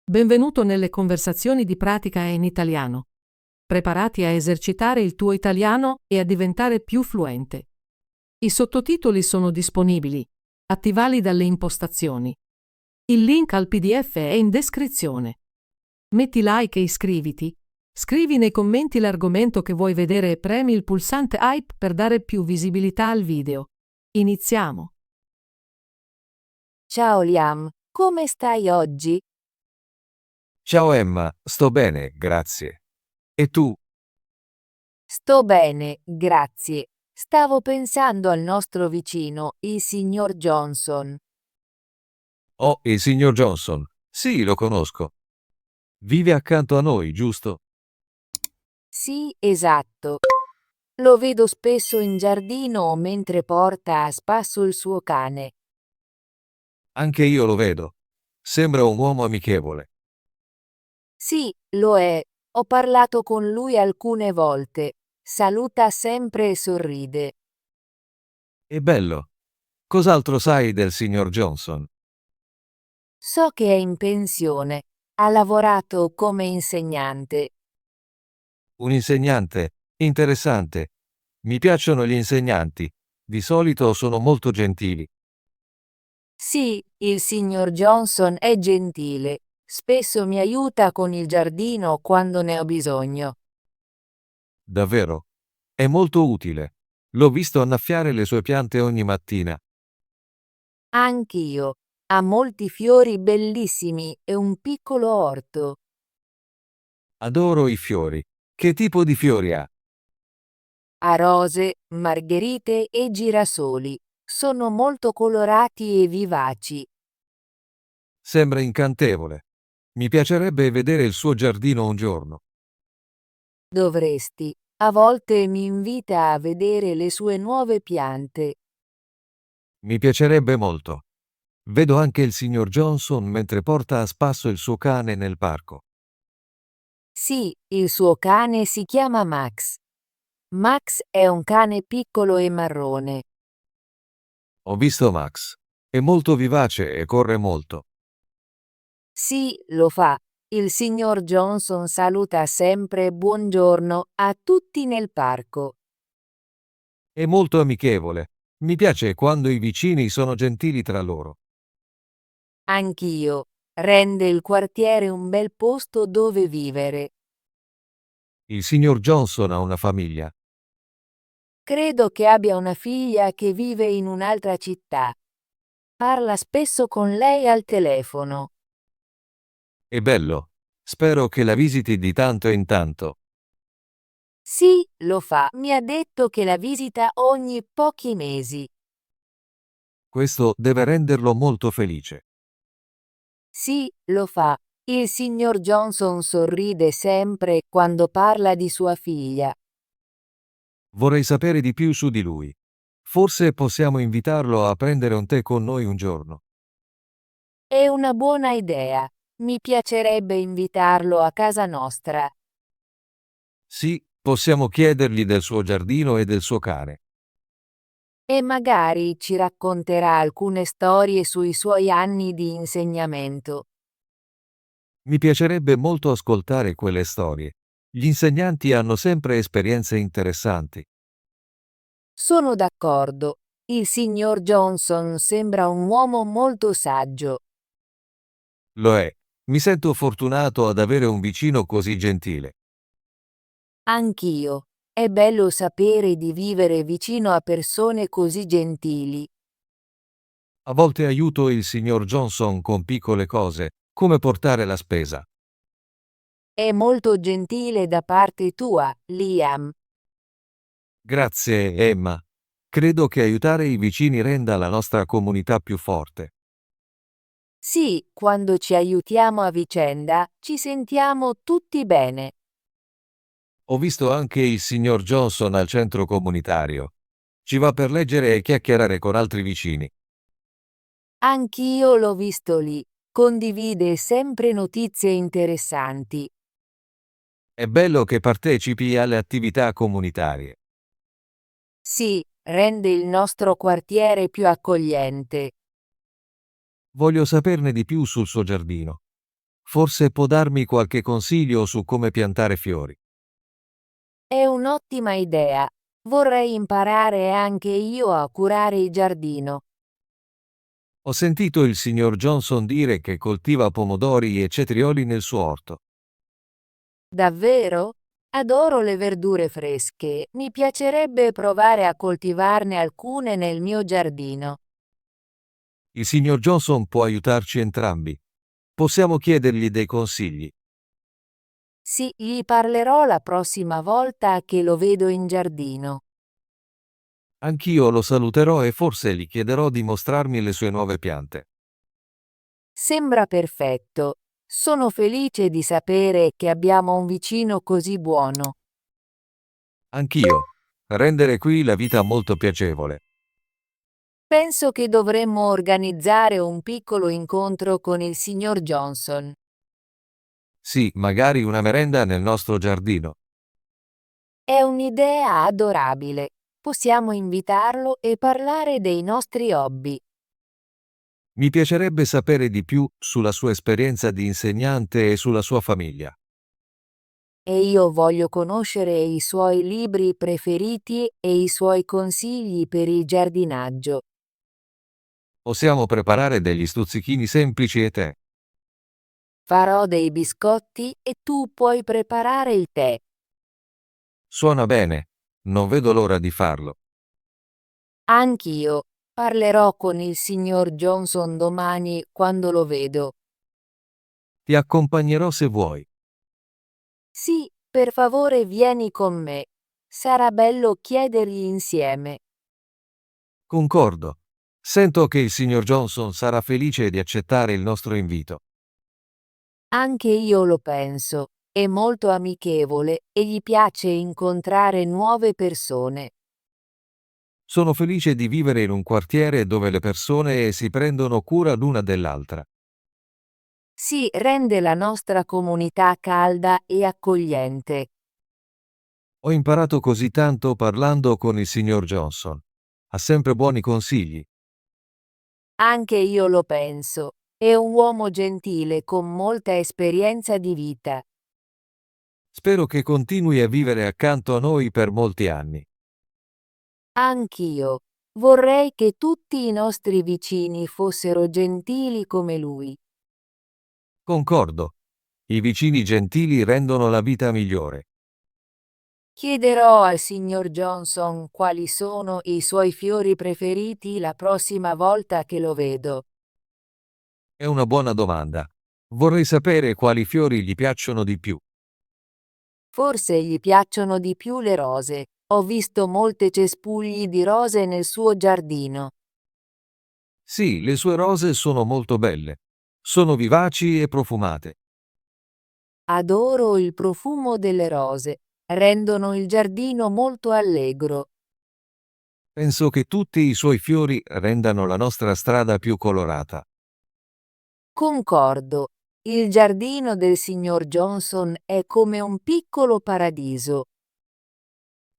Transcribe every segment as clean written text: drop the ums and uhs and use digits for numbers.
Benvenuto nelle conversazioni di pratica in italiano. Preparati a esercitare il tuo italiano e a diventare più fluente. I sottotitoli sono disponibili. Attivali dalle impostazioni. Il link al PDF è in descrizione. Metti like e iscriviti. Scrivi nei commenti l'argomento che vuoi vedere e premi il pulsante hype per dare più visibilità al video. Iniziamo. Ciao Liam, come stai oggi? Ciao Emma, sto bene, grazie. E tu? Sto bene, grazie. Stavo pensando al nostro vicino, il signor Johnson. Oh, il signor Johnson. Sì, lo conosco. Vive accanto a noi, giusto? Sì, esatto. Lo vedo spesso in giardino mentre porta a spasso il suo cane. Anche io lo vedo. Sembra un uomo amichevole. Sì, lo è. Ho parlato con lui alcune volte. Saluta sempre e sorride. È bello. Cos'altro sai del signor Johnson? So che è in pensione. Ha lavorato come insegnante. Un insegnante. Interessante. Mi piacciono gli insegnanti. Di solito sono molto gentili. Sì, il signor Johnson è gentile. Spesso mi aiuta con il giardino quando ne ho bisogno. Davvero. È molto utile. L'ho visto annaffiare le sue piante ogni mattina. Anch'io. Ha molti fiori bellissimi e un piccolo orto. Adoro i fiori. Che tipo di fiori ha? Ha rose, margherite e girasoli. Sono molto colorati e vivaci. Sembra incantevole. Mi piacerebbe vedere il suo giardino un giorno. Dovresti. A volte mi invita a vedere le sue nuove piante. Mi piacerebbe molto. Vedo anche il signor Johnson mentre porta a spasso il suo cane nel parco. Sì, il suo cane si chiama Max. Max è un cane piccolo e marrone. Ho visto Max. È molto vivace e corre molto. Sì, lo fa. Il signor Johnson saluta sempre buongiorno a tutti nel parco. È molto amichevole. Mi piace quando i vicini sono gentili tra loro. Anch'io. Rende il quartiere un bel posto dove vivere. Il signor Johnson ha una famiglia. Credo che abbia una figlia che vive in un'altra città. Parla spesso con lei al telefono. È bello. Spero che la visiti di tanto in tanto. Sì, lo fa. Mi ha detto che la visita ogni pochi mesi. Questo deve renderlo molto felice. Sì, lo fa. Il signor Johnson sorride sempre quando parla di sua figlia. Vorrei sapere di più su di lui. Forse possiamo invitarlo a prendere un tè con noi un giorno. È una buona idea. Mi piacerebbe invitarlo a casa nostra. Sì, possiamo chiedergli del suo giardino e del suo cane. E magari ci racconterà alcune storie sui suoi anni di insegnamento. Mi piacerebbe molto ascoltare quelle storie. Gli insegnanti hanno sempre esperienze interessanti. Sono d'accordo. Il signor Johnson sembra un uomo molto saggio. Lo è. Mi sento fortunato ad avere un vicino così gentile. Anch'io. È bello sapere di vivere vicino a persone così gentili. A volte aiuto il signor Johnson con piccole cose, come portare la spesa. È molto gentile da parte tua, Liam. Grazie, Emma. Credo che aiutare i vicini renda la nostra comunità più forte. Sì, quando ci aiutiamo a vicenda, ci sentiamo tutti bene. Ho visto anche il signor Johnson al centro comunitario. Ci va per leggere e chiacchierare con altri vicini. Anch'io l'ho visto lì. Condivide sempre notizie interessanti. È bello che partecipi alle attività comunitarie. Sì, rende il nostro quartiere più accogliente. Voglio saperne di più sul suo giardino. Forse può darmi qualche consiglio su come piantare fiori. È un'ottima idea. Vorrei imparare anche io a curare il giardino. Ho sentito il signor Johnson dire che coltiva pomodori e cetrioli nel suo orto. Davvero? Adoro le verdure fresche. Mi piacerebbe provare a coltivarne alcune nel mio giardino. Il signor Johnson può aiutarci entrambi. Possiamo chiedergli dei consigli. Sì, gli parlerò la prossima volta che lo vedo in giardino. Anch'io lo saluterò e forse gli chiederò di mostrarmi le sue nuove piante. Sembra perfetto. Sono felice di sapere che abbiamo un vicino così buono. Anch'io. Rendere qui la vita molto piacevole. Penso che dovremmo organizzare un piccolo incontro con il signor Johnson. Sì, magari una merenda nel nostro giardino. È un'idea adorabile. Possiamo invitarlo e parlare dei nostri hobby. Mi piacerebbe sapere di più sulla sua esperienza di insegnante e sulla sua famiglia. E io voglio conoscere i suoi libri preferiti e i suoi consigli per il giardinaggio. Possiamo preparare degli stuzzichini semplici e tè. Farò dei biscotti e tu puoi preparare il tè. Suona bene. Non vedo l'ora di farlo. Anch'io. Parlerò con il signor Johnson domani quando lo vedo. Ti accompagnerò se vuoi. Sì, per favore vieni con me. Sarà bello chiedergli insieme. Concordo. Sento che il signor Johnson sarà felice di accettare il nostro invito. Anche io lo penso. È molto amichevole e gli piace incontrare nuove persone. Sono felice di vivere in un quartiere dove le persone si prendono cura l'una dell'altra. Si rende la nostra comunità calda e accogliente. Ho imparato così tanto parlando con il signor Johnson. Ha sempre buoni consigli. Anche io lo penso. È un uomo gentile con molta esperienza di vita. Spero che continui a vivere accanto a noi per molti anni. Anch'io. Vorrei che tutti i nostri vicini fossero gentili come lui. Concordo. I vicini gentili rendono la vita migliore. Chiederò al signor Johnson quali sono i suoi fiori preferiti la prossima volta che lo vedo. È una buona domanda. Vorrei sapere quali fiori gli piacciono di più. Forse gli piacciono di più le rose. Ho visto molte cespugli di rose nel suo giardino. Sì, le sue rose sono molto belle. Sono vivaci e profumate. Adoro il profumo delle rose. Rendono il giardino molto allegro. Penso che tutti i suoi fiori rendano la nostra strada più colorata. Concordo. Il giardino del signor Johnson è come un piccolo paradiso.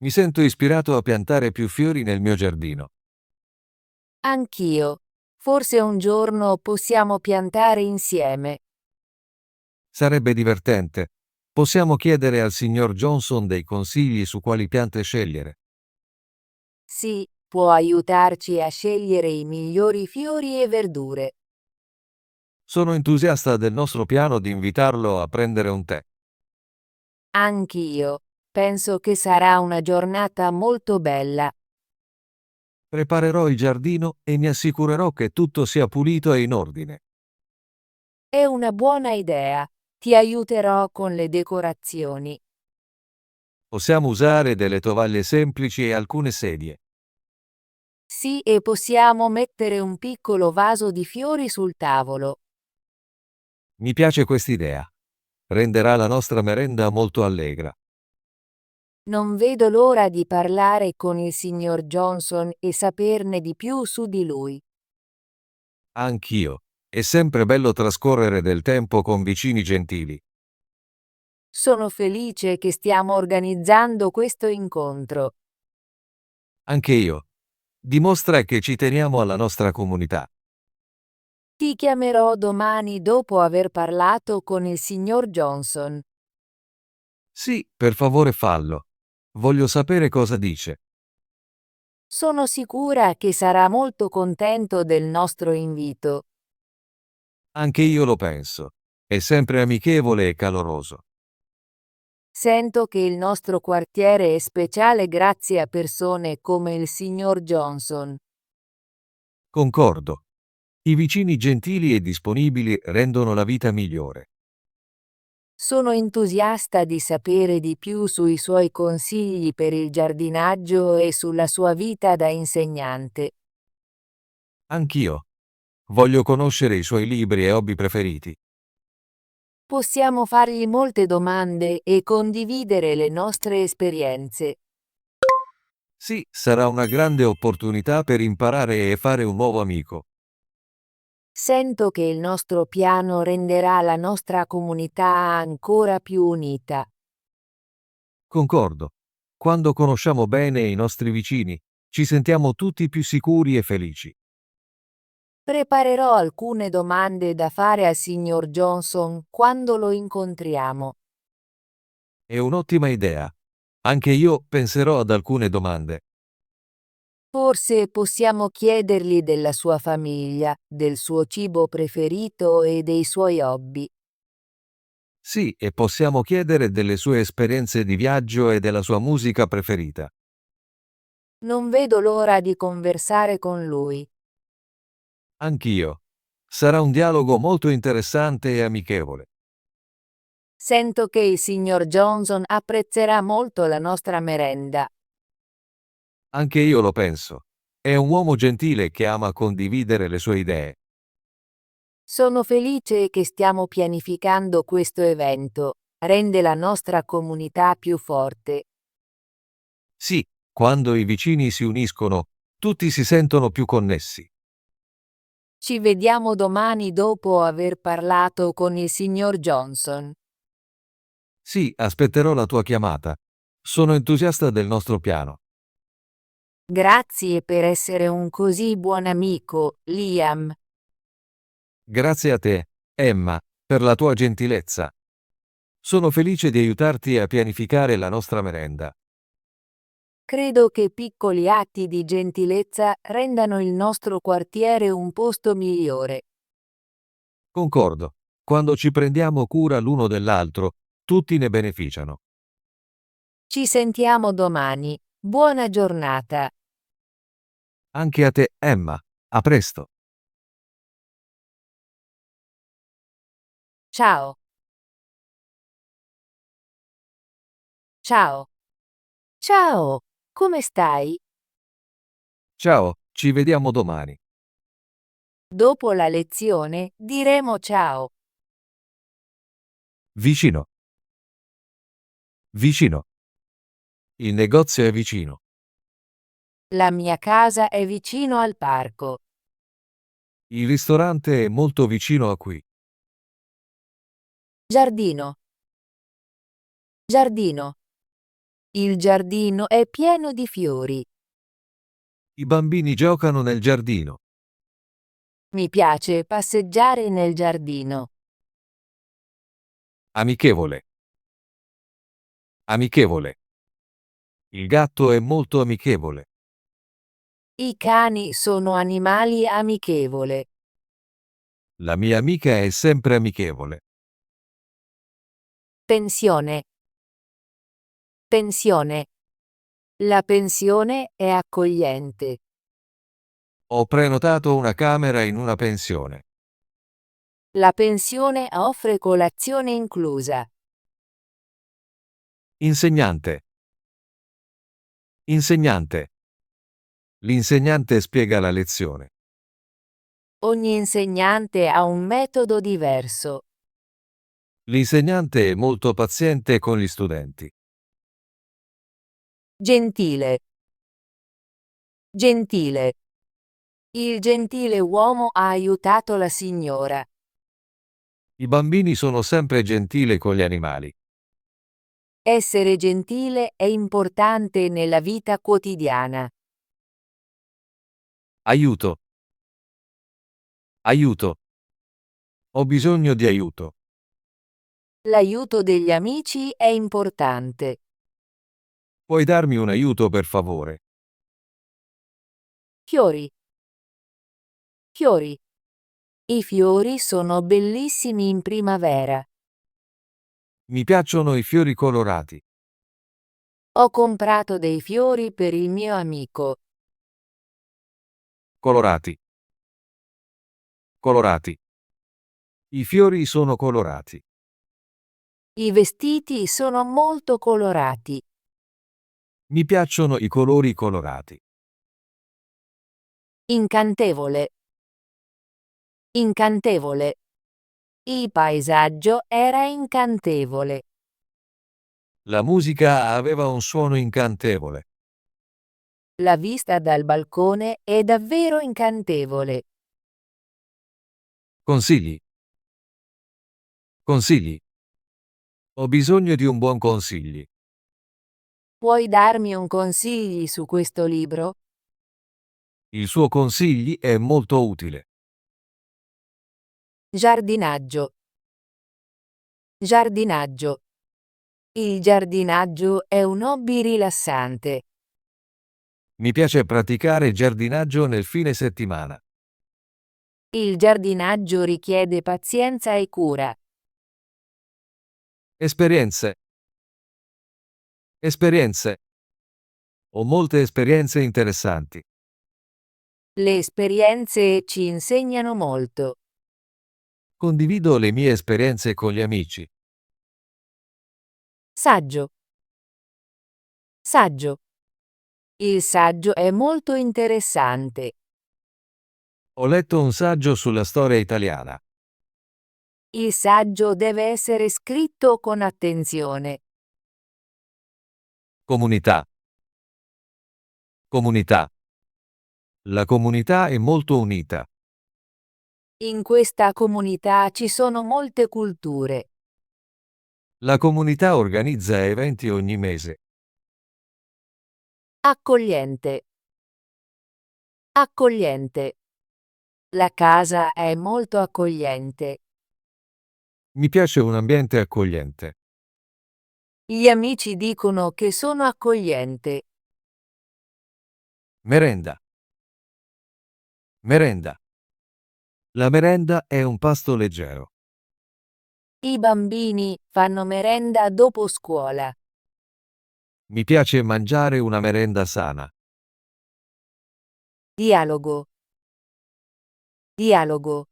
Mi sento ispirato a piantare più fiori nel mio giardino. Anch'io. Forse un giorno possiamo piantare insieme. Sarebbe divertente. Possiamo chiedere al signor Johnson dei consigli su quali piante scegliere. Sì, può aiutarci a scegliere i migliori fiori e verdure. Sono entusiasta del nostro piano di invitarlo a prendere un tè. Anch'io. Penso che sarà una giornata molto bella. Preparerò il giardino e mi assicurerò che tutto sia pulito e in ordine. È una buona idea. Ti aiuterò con le decorazioni. Possiamo usare delle tovaglie semplici e alcune sedie. Sì, e possiamo mettere un piccolo vaso di fiori sul tavolo. Mi piace quest'idea. Renderà la nostra merenda molto allegra. Non vedo l'ora di parlare con il signor Johnson e saperne di più su di lui. Anch'io. È sempre bello trascorrere del tempo con vicini gentili. Sono felice che stiamo organizzando questo incontro. Anche io. Dimostra che ci teniamo alla nostra comunità. Ti chiamerò domani dopo aver parlato con il signor Johnson. Sì, per favore fallo. Voglio sapere cosa dice. Sono sicura che sarà molto contento del nostro invito. Anche io lo penso. È sempre amichevole e caloroso. Sento che il nostro quartiere è speciale grazie a persone come il signor Johnson. Concordo. I vicini gentili e disponibili rendono la vita migliore. Sono entusiasta di sapere di più sui suoi consigli per il giardinaggio e sulla sua vita da insegnante. Anch'io. Voglio conoscere i suoi libri e hobby preferiti. Possiamo fargli molte domande e condividere le nostre esperienze. Sì, sarà una grande opportunità per imparare e fare un nuovo amico. Sento che il nostro piano renderà la nostra comunità ancora più unita. Concordo. Quando conosciamo bene i nostri vicini, ci sentiamo tutti più sicuri e felici. Preparerò alcune domande da fare al signor Johnson quando lo incontriamo. È un'ottima idea. Anche io penserò ad alcune domande. Forse possiamo chiedergli della sua famiglia, del suo cibo preferito e dei suoi hobby. Sì, e possiamo chiedere delle sue esperienze di viaggio e della sua musica preferita. Non vedo l'ora di conversare con lui. Anch'io. Sarà un dialogo molto interessante e amichevole. Sento che il signor Johnson apprezzerà molto la nostra merenda. Anche io lo penso. È un uomo gentile che ama condividere le sue idee. Sono felice che stiamo pianificando questo evento. Rende la nostra comunità più forte. Sì, quando i vicini si uniscono, tutti si sentono più connessi. Ci vediamo domani dopo aver parlato con il signor Johnson. Sì, aspetterò la tua chiamata. Sono entusiasta del nostro piano. Grazie per essere un così buon amico, Liam. Grazie a te, Emma, per la tua gentilezza. Sono felice di aiutarti a pianificare la nostra merenda. Credo che piccoli atti di gentilezza rendano il nostro quartiere un posto migliore. Concordo. Quando ci prendiamo cura l'uno dell'altro, tutti ne beneficiano. Ci sentiamo domani. Buona giornata. Anche a te, Emma. A presto. Ciao. Ciao. Ciao. Come stai? Ciao, ci vediamo domani. Dopo la lezione diremo ciao. Vicino. Vicino. Il negozio è vicino. La mia casa è vicino al parco. Il ristorante è molto vicino a qui. Giardino. Giardino. Il giardino è pieno di fiori. I bambini giocano nel giardino. Mi piace passeggiare nel giardino. Amichevole. Amichevole. Il gatto è molto amichevole. I cani sono animali amichevole. La mia amica è sempre amichevole. Pensione. Pensione. La pensione è accogliente. Ho prenotato una camera in una pensione. La pensione offre colazione inclusa. Insegnante. Insegnante. L'insegnante spiega la lezione. Ogni insegnante ha un metodo diverso. L'insegnante è molto paziente con gli studenti. Gentile. Gentile. Il gentile uomo ha aiutato la signora. I bambini sono sempre gentili con gli animali. Essere gentile è importante nella vita quotidiana. Aiuto. Aiuto. Ho bisogno di aiuto. L'aiuto degli amici è importante. Puoi darmi un aiuto per favore? Fiori. Fiori. I fiori sono bellissimi in primavera. Mi piacciono i fiori colorati. Ho comprato dei fiori per il mio amico. Colorati. Colorati. I fiori sono colorati. I vestiti sono molto colorati. Mi piacciono i colori colorati. Incantevole. Incantevole. Il paesaggio era incantevole. La musica aveva un suono incantevole. La vista dal balcone è davvero incantevole. Consigli. Consigli. Ho bisogno di un buon consigli. Puoi darmi un consiglio su questo libro? Il suo consigli è molto utile. Giardinaggio. Giardinaggio. Il giardinaggio è un hobby rilassante. Mi piace praticare giardinaggio nel fine settimana. Il giardinaggio richiede pazienza e cura. Esperienze. Esperienze. Ho molte esperienze interessanti. Le esperienze ci insegnano molto. Condivido le mie esperienze con gli amici. Saggio. Saggio. Il saggio è molto interessante. Ho letto un saggio sulla storia italiana. Il saggio deve essere scritto con attenzione. Comunità. Comunità. La comunità è molto unita. In questa comunità ci sono molte culture. La comunità organizza eventi ogni mese. Accogliente. Accogliente. La casa è molto accogliente. Mi piace un ambiente accogliente. Gli amici dicono che sono accogliente. Merenda. Merenda. La merenda è un pasto leggero. I bambini fanno merenda dopo scuola. Mi piace mangiare una merenda sana. Dialogo. Dialogo.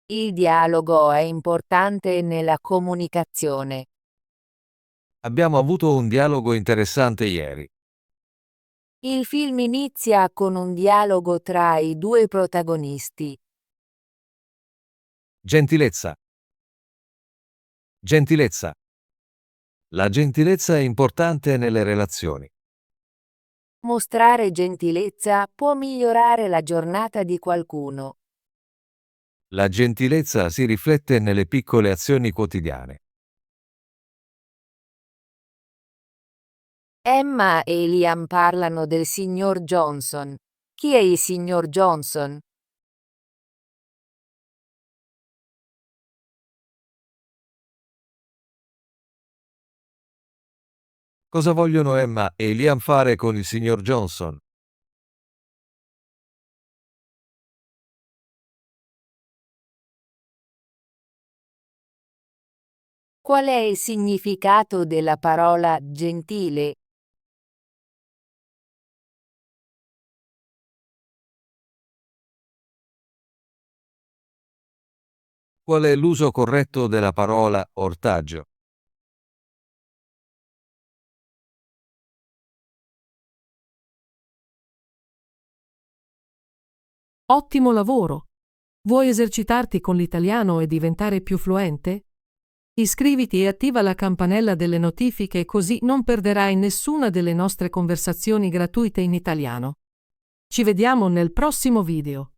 Il dialogo è importante nella comunicazione. Abbiamo avuto un dialogo interessante ieri. Il film inizia con un dialogo tra i due protagonisti. Gentilezza. Gentilezza. La gentilezza è importante nelle relazioni. Mostrare gentilezza può migliorare la giornata di qualcuno. La gentilezza si riflette nelle piccole azioni quotidiane. Emma e Liam parlano del signor Johnson. Chi è il signor Johnson? Cosa vogliono Emma e Liam fare con il signor Johnson? Qual è il significato della parola gentile? Qual è l'uso corretto della parola ortaggio? Ottimo lavoro! Vuoi esercitarti con l'italiano e diventare più fluente? Iscriviti e attiva la campanella delle notifiche così non perderai nessuna delle nostre conversazioni gratuite in italiano. Ci vediamo nel prossimo video.